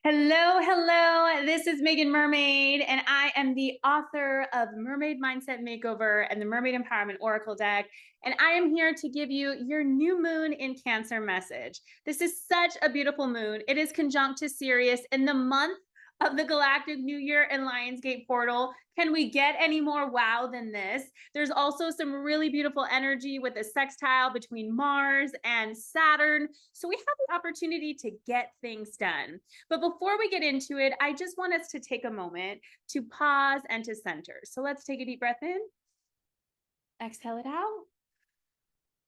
Hello, hello. This is Meagan Mermaid, and I am the author of Mermaid Mindset Makeover and the Mermaid Empowerment Oracle Deck. And I am here to give you your new moon in Cancer message. This is such a beautiful moon. It is conjunct to Sirius in the month of the Galactic New Year and Lionsgate portal. Can we get any more wow than this? There's also some really beautiful energy with the sextile between Mars and Saturn. So we have the opportunity to get things done. But before we get into it, I just want us to take a moment to pause and to center. So let's take a deep breath in, exhale it out,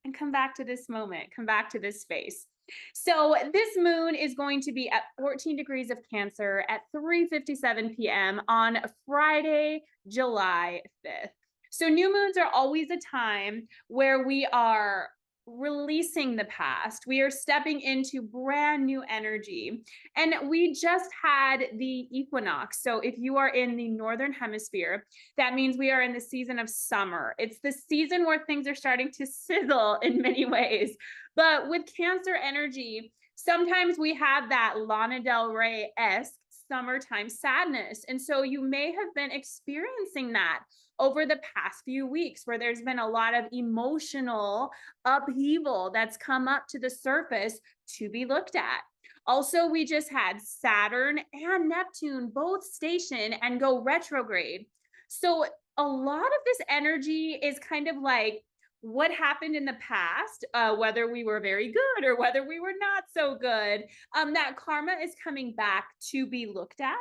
and come back to this moment, come back to this space. So this moon is going to be at 14 degrees of Cancer at 3:57 p.m. on Friday, July 5th. So new moons are always a time where we are releasing the past. We are stepping into brand new energy. And we just had the equinox. So if you are in the northern hemisphere, that means we are in the season of summer. It's the season where things are starting to sizzle in many ways. But with Cancer energy, sometimes we have that Lana Del Rey-esque summertime sadness. And so you may have been experiencing that over the past few weeks, where there's been a lot of emotional upheaval that's come up to the surface to be looked at. Also, we just had Saturn and Neptune both station and go retrograde. So a lot of this energy is kind of like what happened in the past, whether we were very good or whether we were not so good, that karma is coming back to be looked at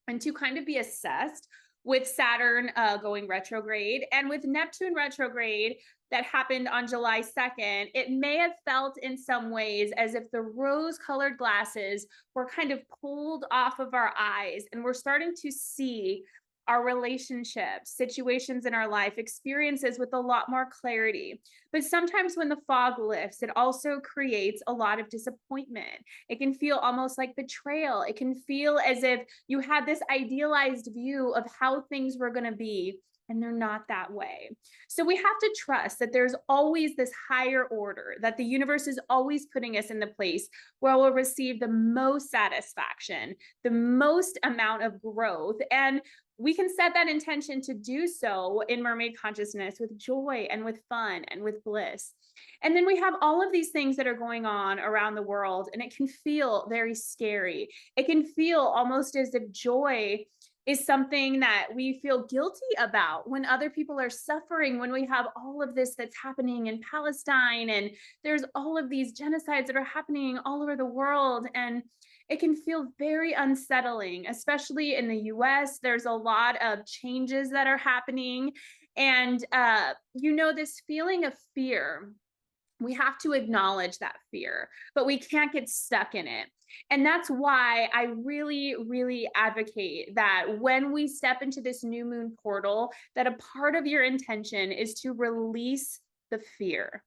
and to kind of be assessed, with Saturn going retrograde and with Neptune retrograde that happened on July 2nd. It may have felt in some ways as if the rose-colored glasses were kind of pulled off of our eyes, and we're starting to see our relationships, situations in our life, experiences with a lot more clarity. But sometimes when the fog lifts, it also creates a lot of disappointment. It can feel almost like betrayal. It can feel as if you had this idealized view of how things were going to be, and they're not that way. So we have to trust that there's always this higher order, that the universe is always putting us in the place where we'll receive the most satisfaction, the most amount of growth. And we can set that intention to do so in mermaid consciousness with joy and with fun and with bliss. And then we have all of these things that are going on around the world, and it can feel very scary. It can feel almost as if joy is something that we feel guilty about when other people are suffering, when we have all of this that's happening in Palestine, and there's all of these genocides that are happening all over the world. And it can feel very unsettling, especially in the US. There's a lot of changes that are happening. And, this feeling of fear, we have to acknowledge that fear, but we can't get stuck in it. And that's why I really, really advocate that when we step into this new moon portal, that a part of your intention is to release the fear.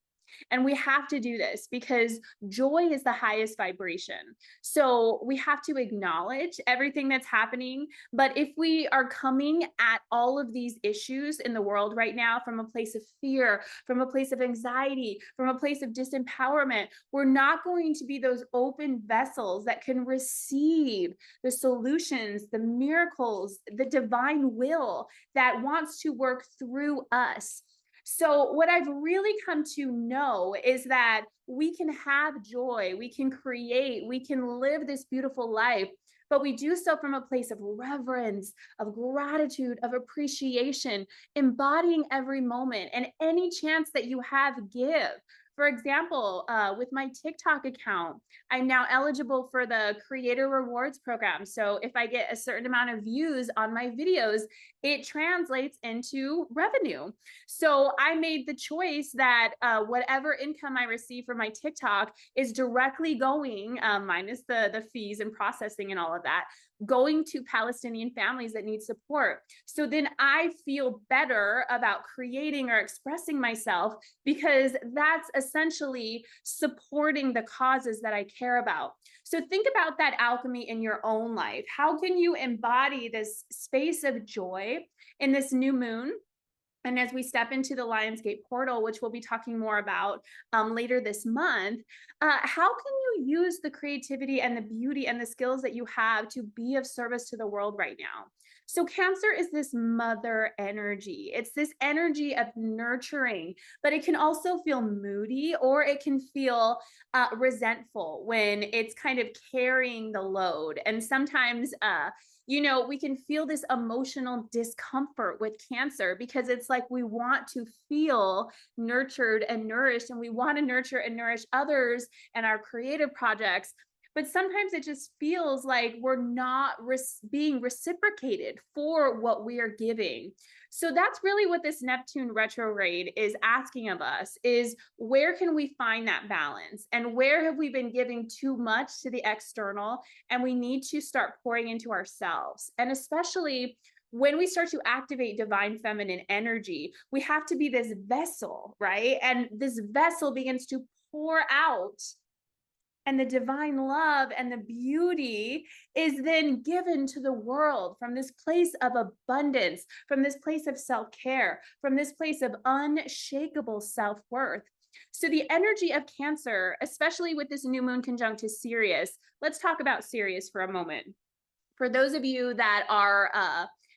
And we have to do this because joy is the highest vibration. So we have to acknowledge everything that's happening. But if we are coming at all of these issues in the world right now from a place of fear, from a place of anxiety, from a place of disempowerment, we're not going to be those open vessels that can receive the solutions, the miracles, the divine will that wants to work through us. So what I've really come to know is that we can have joy, we can create, we can live this beautiful life, but we do so from a place of reverence, of gratitude, of appreciation, embodying every moment and any chance that you have, give. For example, with my TikTok account, I'm now eligible for the Creator Rewards program. So if I get a certain amount of views on my videos, it translates into revenue. So I made the choice that whatever income I receive from my TikTok is directly going, minus the fees and processing and all of that, going to Palestinian families that need support. So then I feel better about creating or expressing myself, because that's essentially supporting the causes that I care about. So think about that alchemy in your own life. How can you embody this space of joy in this new moon And as we step into the Lionsgate portal, which we'll be talking more about later this month, how can you use the creativity and the beauty and the skills that you have to be of service to the world right now? So, Cancer is this mother energy. It's this energy of nurturing, but it can also feel moody or it can feel resentful when it's kind of carrying the load. And sometimes, we can feel this emotional discomfort with Cancer because it's like we want to feel nurtured and nourished, and we want to nurture and nourish others and our creative projects. But sometimes it just feels like we're not being reciprocated for what we are giving. So that's really what this Neptune retrograde is asking of us, is where can we find that balance? And where have we been giving too much to the external and we need to start pouring into ourselves? And especially when we start to activate divine feminine energy, we have to be this vessel, right? And this vessel begins to pour out, and the divine love and the beauty is then given to the world from this place of abundance, from this place of self-care, from this place of unshakable self-worth. So the energy of Cancer, especially with this new moon conjunct to Sirius, let's talk about Sirius for a moment. For those of you that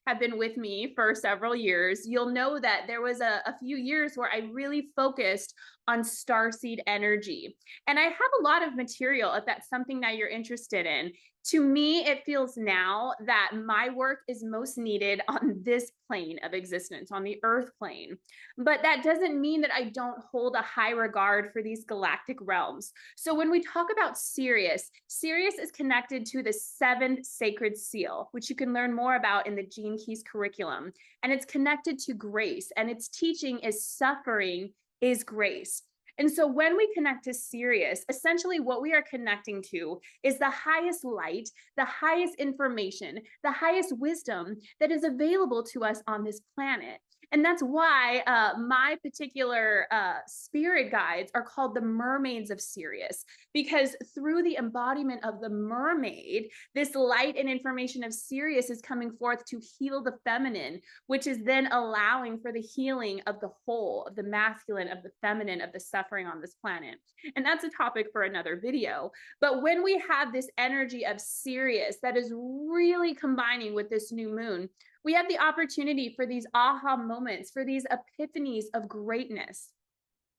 have been with me for several years, you'll know that there was a few years where I really focused on starseed energy. And I have a lot of material if that's something that you're interested in. To me, it feels now that my work is most needed on this plane of existence, on the earth plane. But that doesn't mean that I don't hold a high regard for these galactic realms. So when we talk about Sirius, Sirius is connected to the seventh sacred seal, which you can learn more about in the Gene Keys curriculum. And it's connected to grace, and its teaching is suffering is grace. And so when we connect to Sirius, essentially what we are connecting to is the highest light, the highest information, the highest wisdom that is available to us on this planet. And that's why my particular spirit guides are called the mermaids of Sirius, because through the embodiment of the mermaid, this light and information of Sirius is coming forth to heal the feminine, which is then allowing for the healing of the whole, of the masculine, of the feminine, of the suffering on this planet. And that's a topic for another video. But when we have this energy of Sirius that is really combining with this new moon, we have the opportunity for these aha moments, for these epiphanies of greatness.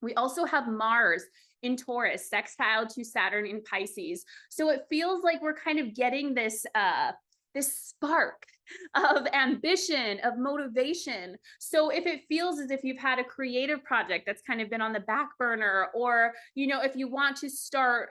We also have Mars in Taurus, sextile to Saturn in Pisces. So it feels like we're kind of getting this spark of ambition, of motivation. So if it feels as if you've had a creative project that's kind of been on the back burner, or, if you want to start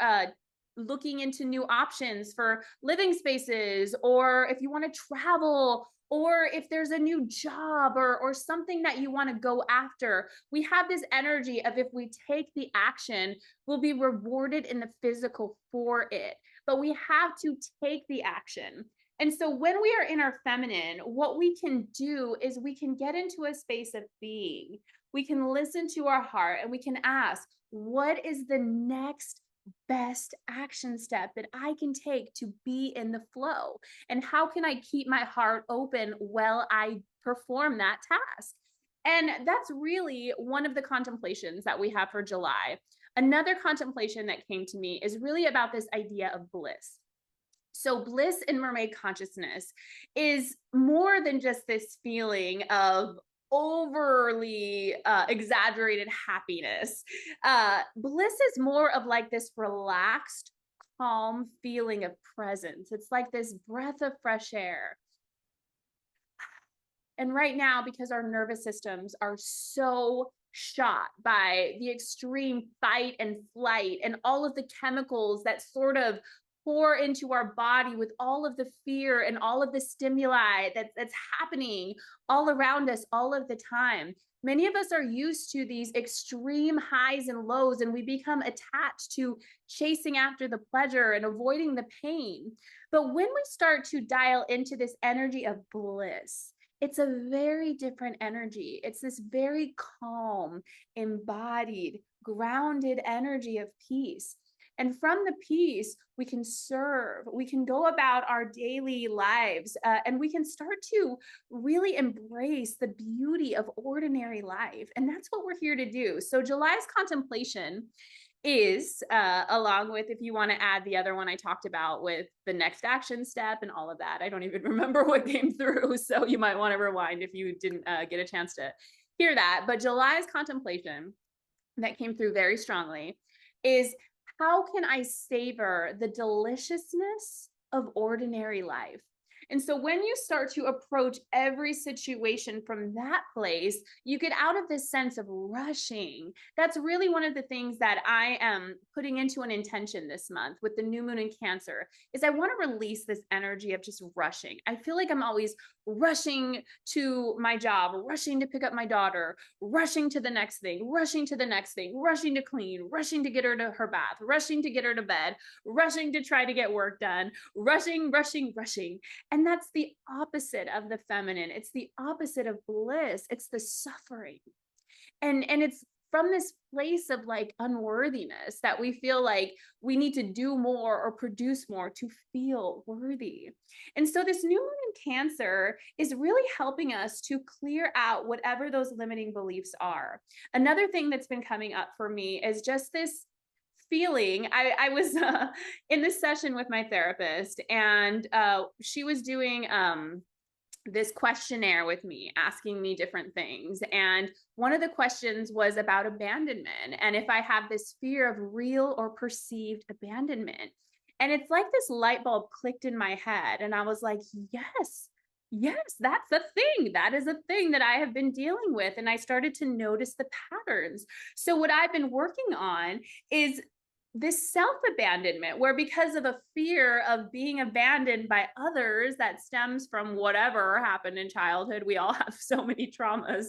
looking into new options for living spaces, or if you want to travel, or if there's a new job or something that you want to go after, we have this energy of if we take the action, we'll be rewarded in the physical for it. But we have to take the action. And so when we are in our feminine, what we can do is we can get into a space of being. We can listen to our heart and we can ask, what is the next best action step that I can take to be in the flow? And how can I keep my heart open while I perform that task? And that's really one of the contemplations that we have for July. Another contemplation that came to me is really about this idea of bliss. So bliss in mermaid consciousness is more than just this feeling of overly exaggerated happiness. Bliss is more of like this relaxed, calm feeling of presence. It's like this breath of fresh air. And right now, because our nervous systems are so shot by the extreme fight and flight and all of the chemicals that sort of pour into our body with all of the fear and all of the stimuli that's happening all around us all of the time. Many of us are used to these extreme highs and lows, and we become attached to chasing after the pleasure and avoiding the pain. But when we start to dial into this energy of bliss, it's a very different energy. It's this very calm, embodied, grounded energy of peace. And from the peace, we can serve, we can go about our daily lives, and we can start to really embrace the beauty of ordinary life. And that's what we're here to do. So July's contemplation is, along with, if you want to add the other one I talked about with the next action step and all of that, I don't even remember what came through. So you might want to rewind if you didn't get a chance to hear that. But July's contemplation that came through very strongly is, how can I savor the deliciousness of ordinary life? And so when you start to approach every situation from that place, you get out of this sense of rushing. That's really one of the things that I am putting into an intention this month with the new moon in Cancer, is I want to release this energy of just rushing. I feel like I'm always rushing to my job, rushing to pick up my daughter, rushing to the next thing, rushing to the next thing, rushing to clean, rushing to get her to her bath, rushing to get her to bed, rushing to try to get work done, rushing, rushing, rushing. And that's the opposite of the feminine. It's the opposite of bliss. It's the suffering. And it's from this place of like unworthiness that we feel like we need to do more or produce more to feel worthy. And so this new moon in Cancer is really helping us to clear out whatever those limiting beliefs are. Another thing that's been coming up for me is just this feeling. I was in this session with my therapist, and she was doing this questionnaire with me, asking me different things. And one of the questions was about abandonment, and if I have this fear of real or perceived abandonment. And it's like this light bulb clicked in my head, and I was like, yes. Yes, that's a thing. That is a thing that I have been dealing with. And I started to notice the patterns. So what I've been working on is this self-abandonment, where because of a fear of being abandoned by others that stems from whatever happened in childhood, we all have so many traumas,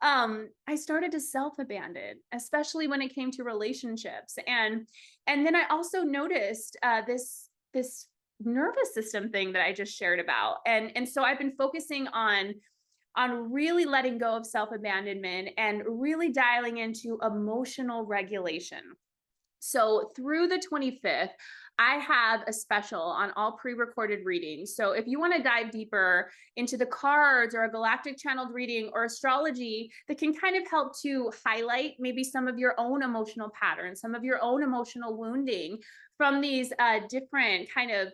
I started to self-abandon, especially when it came to relationships. And then I also noticed this nervous system thing that I just shared about. And so I've been focusing on really letting go of self-abandonment and really dialing into emotional regulation. So through the 25th, I have a special on all pre-recorded readings. So if you want to dive deeper into the cards or a galactic channeled reading or astrology that can kind of help to highlight maybe some of your own emotional patterns, some of your own emotional wounding from these different kind of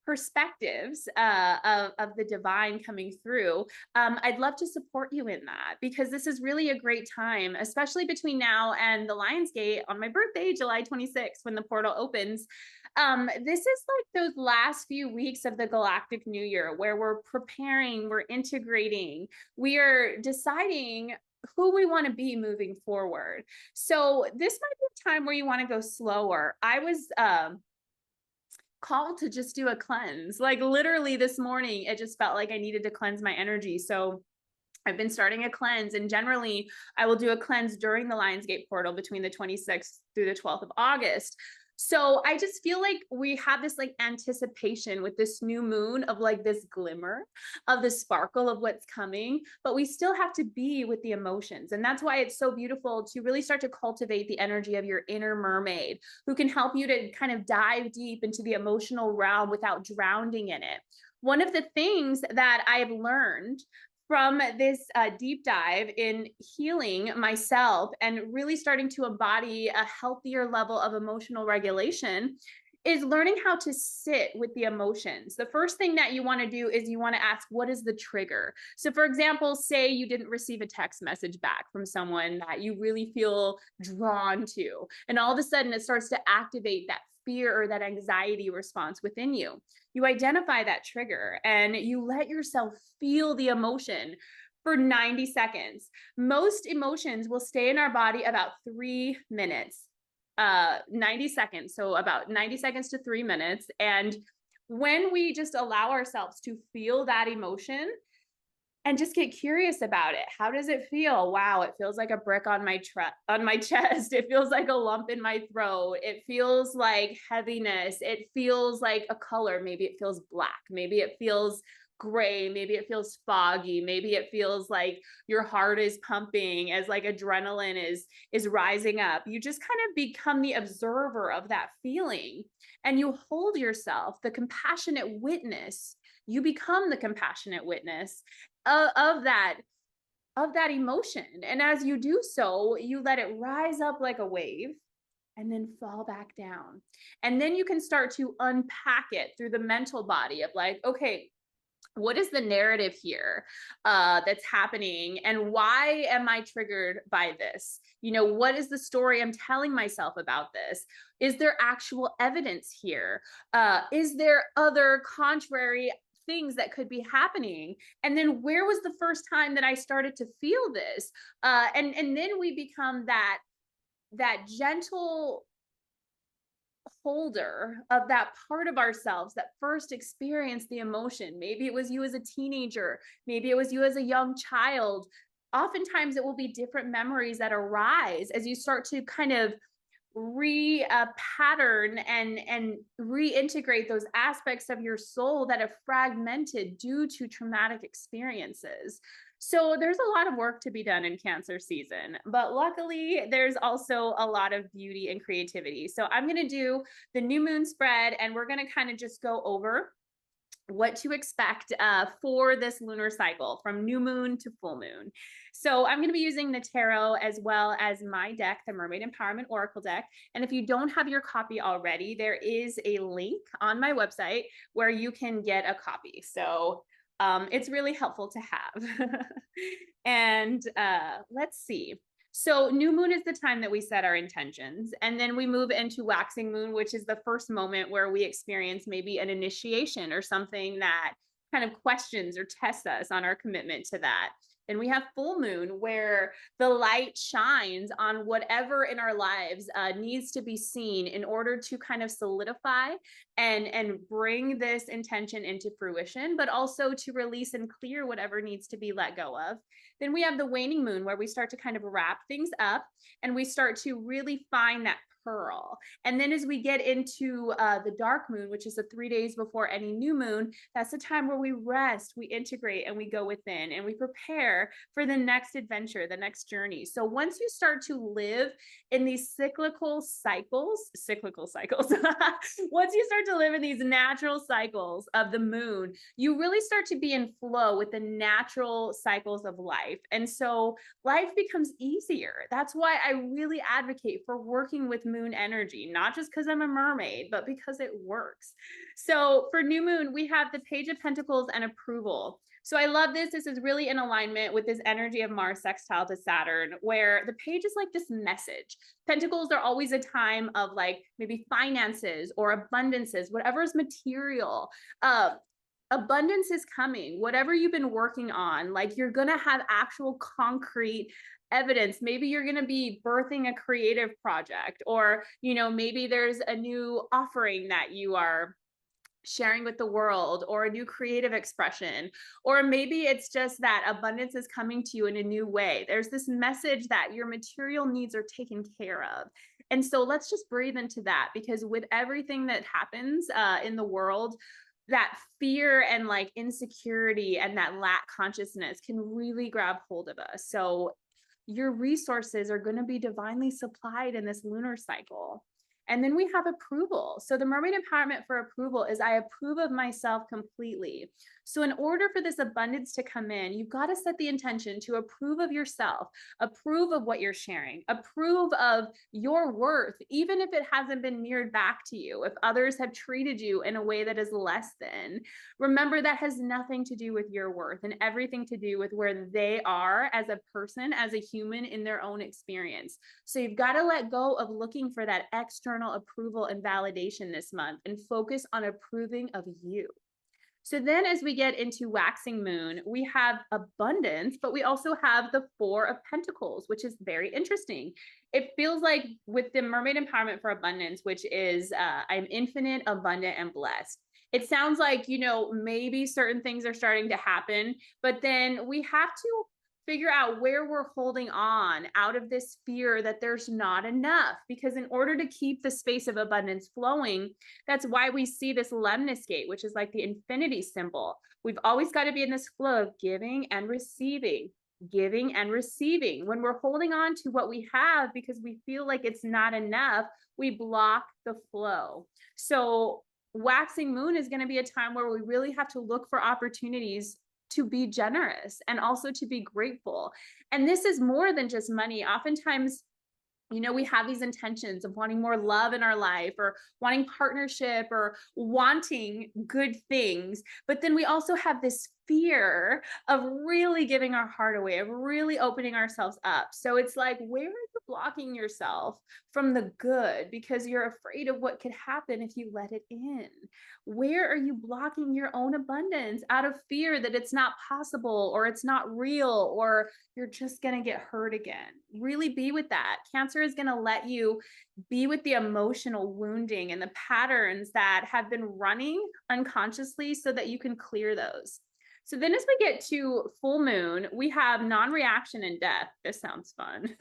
perspectives of the divine coming through, I'd love to support you in that, because this is really a great time, especially between now and the Lionsgate on my birthday, July 26th, when the portal opens. This is like those last few weeks of the Galactic New Year, where we're preparing, we're integrating, we are deciding who we want to be moving forward. So this might be a time where you want to go slower. I was called to just do a cleanse. Like literally this morning, it just felt like I needed to cleanse my energy. So I've been starting a cleanse, and generally I will do a cleanse during the Lionsgate portal between the 26th through the 12th of August. So I just feel like we have this like anticipation with this new moon of like this glimmer of the sparkle of what's coming, but we still have to be with the emotions. And that's why it's so beautiful to really start to cultivate the energy of your inner mermaid, who can help you to kind of dive deep into the emotional realm without drowning in it. One of the things that I've learned from this deep dive in healing myself and really starting to embody a healthier level of emotional regulation is learning how to sit with the emotions. The first thing that you want to do is you want to ask, what is the trigger? So for example, say you didn't receive a text message back from someone that you really feel drawn to, and all of a sudden it starts to activate that fear or that anxiety response within you. You identify that trigger and you let yourself feel the emotion for 90 seconds. Most emotions will stay in our body about 3 minutes, 90 seconds. So about 90 seconds to 3 minutes. And when we just allow ourselves to feel that emotion and just get curious about it. How does it feel? Wow, it feels like a brick on my chest. It feels like a lump in my throat. It feels like heaviness. It feels like a color. Maybe it feels black. Maybe it feels gray, maybe it feels foggy, maybe it feels like your heart is pumping as like adrenaline is rising up. You just kind of become the observer of that feeling, and you hold yourself the compassionate witness. You become the compassionate witness of that emotion. And as you do so, you let it rise up like a wave and then fall back down. And then you can start to unpack it through the mental body of like, okay, what is the narrative here that's happening, and why am I triggered by this? What is the story I'm telling myself about this? Is there actual evidence here? Is there other contrary things that could be happening? And then where was the first time that I started to feel this? And then we become that gentle holder of that part of ourselves that first experienced the emotion. Maybe it was you as a teenager, maybe it was you as a young child. Oftentimes it will be different memories that arise as you start to kind of pattern and reintegrate those aspects of your soul that have fragmented due to traumatic experiences. So there's a lot of work to be done in Cancer season, but luckily there's also a lot of beauty and creativity. So I'm going to do the new moon spread, and we're going to kind of just go over what to expect for this lunar cycle from new moon to full moon. So I'm going to be using the tarot as well as my deck, the Mermaid Empowerment Oracle Deck. And if you don't have your copy already, there is a link on my website where you can get a copy. So it's really helpful to have. And let's see. So new moon is the time that we set our intentions, and then we move into waxing moon, which is the first moment where we experience maybe an initiation or something that kind of questions or tests us on our commitment to that. Then we have full moon, where the light shines on whatever in our lives needs to be seen in order to kind of solidify and bring this intention into fruition, but also to release and clear whatever needs to be let go of. Then we have the waning moon, where we start to kind of wrap things up and we start to really find that pearl. And then as we get into the dark moon, which is the 3 days before any new moon, that's the time where we rest, we integrate, and we go within and we prepare for the next adventure, the next journey. So once you start to live in these cyclical cycles, once you start to live in these natural cycles of the moon, you really start to be in flow with the natural cycles of life. And so life becomes easier. That's why I really advocate for working with moon energy, not just because I'm a mermaid, but because it works. So for new moon, we have the Page of Pentacles and approval. So I love this. This is really in alignment with this energy of Mars sextile to Saturn, where the page is like this message. Pentacles are always a time of like maybe finances or abundances, whatever is material. Abundance is coming. Whatever you've been working on, like you're going to have actual concrete evidence. Maybe you're going to be birthing a creative project, or, maybe there's a new offering that you are sharing with the world, or a new creative expression, or maybe it's just that abundance is coming to you in a new way. There's this message that your material needs are taken care of. And so let's just breathe into that, because with everything that happens in the world, that fear and like insecurity and that lack consciousness can really grab hold of us. So your resources are going to be divinely supplied in this lunar cycle. And then we have approval. So the Mermaid Empowerment for approval is I approve of myself completely. So in order for this abundance to come in, you've got to set the intention to approve of yourself, approve of what you're sharing, approve of your worth, even if it hasn't been mirrored back to you, if others have treated you in a way that is less than. Remember, that has nothing to do with your worth and everything to do with where they are as a person, as a human in their own experience. So you've got to let go of looking for that external approval and validation this month and focus on approving of you. So then as we get into waxing moon, we have abundance, but we also have the Four of Pentacles, which is very interesting. It feels like with the Mermaid Empowerment for Abundance, which is I'm infinite, abundant, and blessed. It sounds like, maybe certain things are starting to happen, but then we have to figure out where we're holding on out of this fear that there's not enough. Because in order to keep the space of abundance flowing, that's why we see this lemniscate, which is like the infinity symbol. We've always got to be in this flow of giving and receiving. Giving and receiving. When we're holding on to what we have because we feel like it's not enough, we block the flow. So waxing moon is going to be a time where we really have to look for opportunities to be generous and also to be grateful. And this is more than just money. Oftentimes, we have these intentions of wanting more love in our life or wanting partnership or wanting good things. But then we also have this fear of really giving our heart away, of really opening ourselves up. So it's like, where are you blocking yourself from the good because you're afraid of what could happen if you let it in? Where are you blocking your own abundance out of fear that it's not possible or it's not real or you're just going to get hurt again? Really be with that. Cancer is going to let you be with the emotional wounding and the patterns that have been running unconsciously so that you can clear those. So then as we get to full moon, we have non-reaction and death. This sounds fun.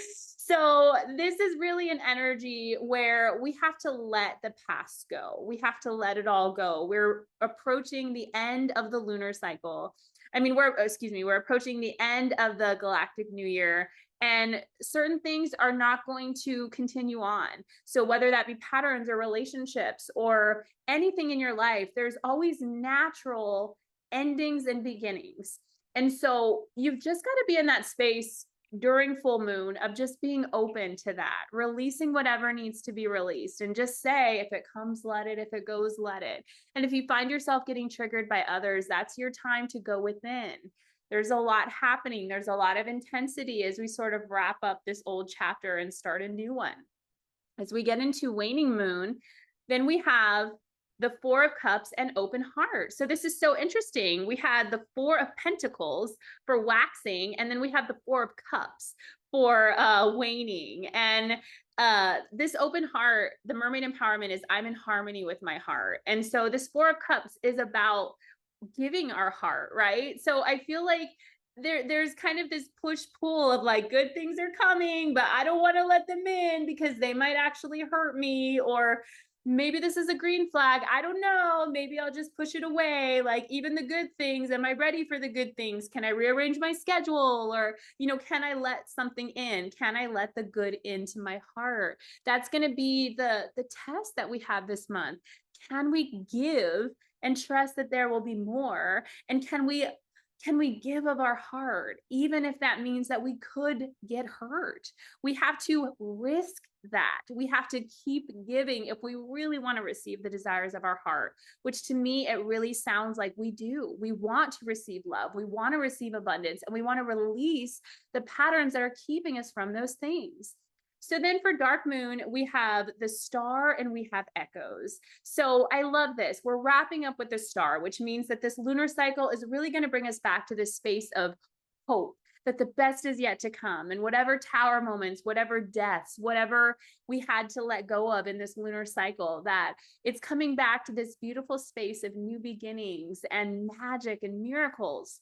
So this is really an energy where we have to let the past go. We have to let it all go. We're approaching the end of the lunar cycle. We're approaching the end of the galactic new year, and certain things are not going to continue on. So whether that be patterns or relationships or anything in your life, there's always natural endings and beginnings. And so you've just got to be in that space during full moon of just being open to that, releasing whatever needs to be released, and just say, if it comes, let it. If it goes, let it. And if you find yourself getting triggered by others, that's your time to go within. There's a lot happening. There's a lot of intensity as we sort of wrap up this old chapter and start a new one. As we get into waning moon, then we have the Four of Cups and open heart. So this is so interesting. We had the Four of Pentacles for waxing, and then we have the Four of Cups for waning. And this open heart, the Mermaid Empowerment is I'm in harmony with my heart. And so this Four of Cups is about giving our heart, right? So I feel like there's kind of this push-pull of like, good things are coming, but I don't want to let them in because they might actually hurt me, or maybe this is a green flag. I don't know. Maybe I'll just push it away. Like, even the good things, am I ready for the good things? Can I rearrange my schedule? Or, can I let something in? Can I let the good into my heart? That's going to be the test that we have this month. Can we give and trust that there will be more? And can we give of our heart, even if that means that we could get hurt? We have to risk that. We have to keep giving if we really want to receive the desires of our heart, which to me, it really sounds like we do. We want to receive love. We want to receive abundance, and we want to release the patterns that are keeping us from those things. So then for dark moon, we have the star and we have echoes. So I love this. We're wrapping up with the star, which means that this lunar cycle is really going to bring us back to this space of hope, that the best is yet to come. And whatever tower moments, whatever deaths, whatever we had to let go of in this lunar cycle, that it's coming back to this beautiful space of new beginnings and magic and miracles.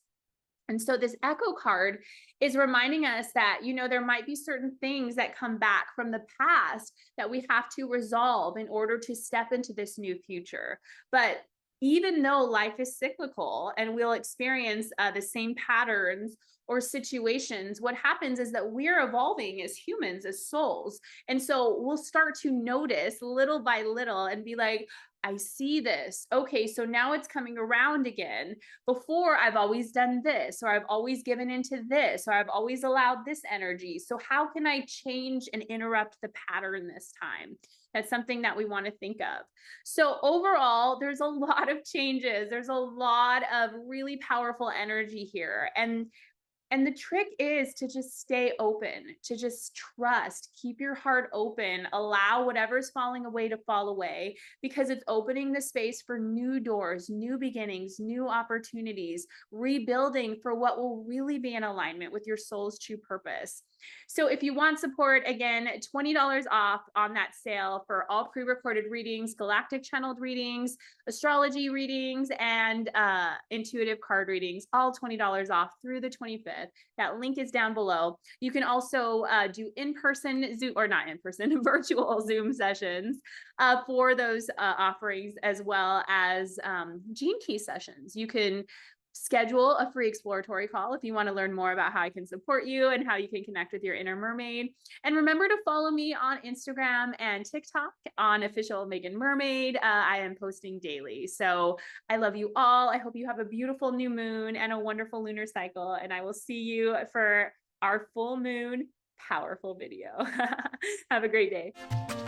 And so this echo card is reminding us that, there might be certain things that come back from the past that we have to resolve in order to step into this new future. But even though life is cyclical and we'll experience the same patterns or situations, what happens is that we're evolving as humans, as souls. And so we'll start to notice little by little and be like, I see this. Okay, so now it's coming around again. Before, I've always done this, or I've always given into this, or I've always allowed this energy. So how can I change and interrupt the pattern this time? That's something that we want to think of. So overall, there's a lot of changes. There's a lot of really powerful energy here. And And the trick is to just stay open, to just trust, keep your heart open, allow whatever's falling away to fall away, because it's opening the space for new doors, new beginnings, new opportunities, rebuilding for what will really be in alignment with your soul's true purpose. So if you want support, again, $20 off on that sale for all pre-recorded readings, galactic channeled readings, astrology readings, and intuitive card readings, all $20 off through the 25th. That link is down below. You can also do in-person Zoom, or not in-person, virtual Zoom sessions for those offerings, as well as gene key sessions. You can schedule a free exploratory call if you want to learn more about how I can support you and how you can connect with your inner mermaid. And remember to follow me on Instagram and TikTok on official Meagan Mermaid. I am posting daily. So I love you all. I hope you have a beautiful new moon and a wonderful lunar cycle. And I will see you for our full moon powerful video. Have a great day.